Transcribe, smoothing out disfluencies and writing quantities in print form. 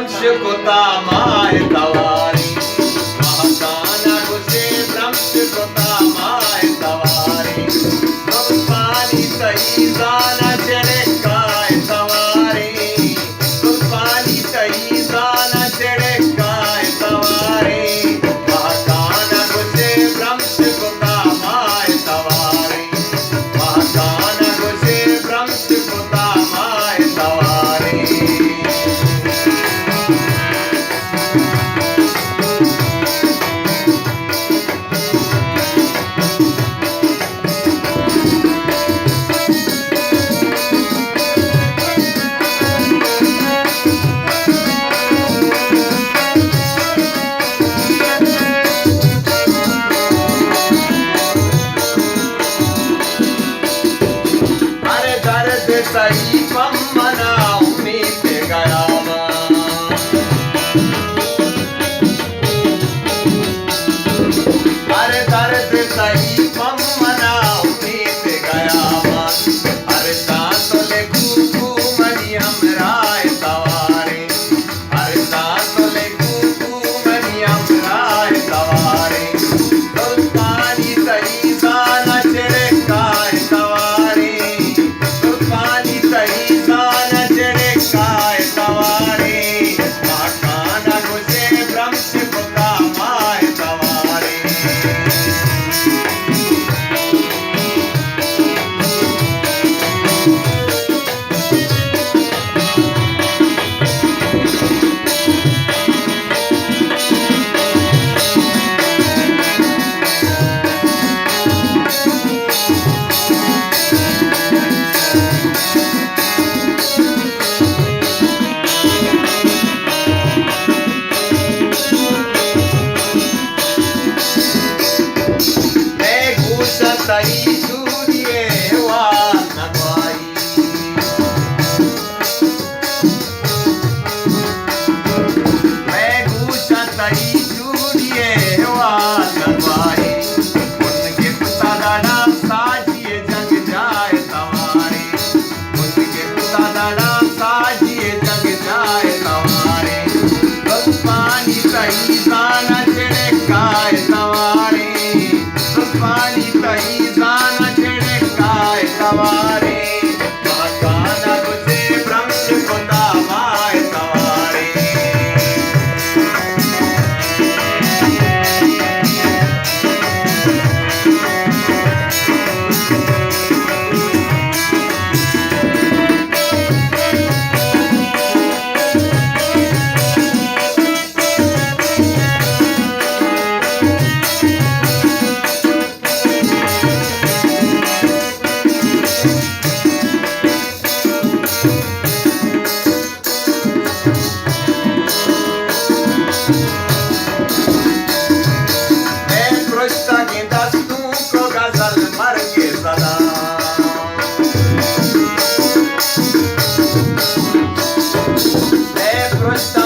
Shukota mai tawari, mahakana guse Brahm shukota mai tawari, Prabhupani tahi zana chede kai tawari, Prabhupani tahi zana chede kai tawari, mahakana guse Brahm shukota mai tawari, mahakana guse Brahm shukota mai tawari. सही पम्मना उम्मीद गया अरे दर्द सही पम्मना उम्मीद गया अरे Satle Kuku money हमराय सवारे अरे सातले कुकू मनी हमराय सवारे सुल्तानी सही साना चढ़े काय सवारे सही साना चढ़े काय सवारे महाकाना घुसे ब्रह्म शिवता माय सवारे सही सूर्य वाई मैं घूसा सही सूर्य वाई उनके पिता का नाम साजिए जग जाए सवारे उनके पिता का नाम साजिए जग जाए सवारे पानी सही साना चढ़े काय सवारे पानी सही साना चढ़े काय सवारे महाकाना घुसे ब्रह्म शिवता माय सवारे First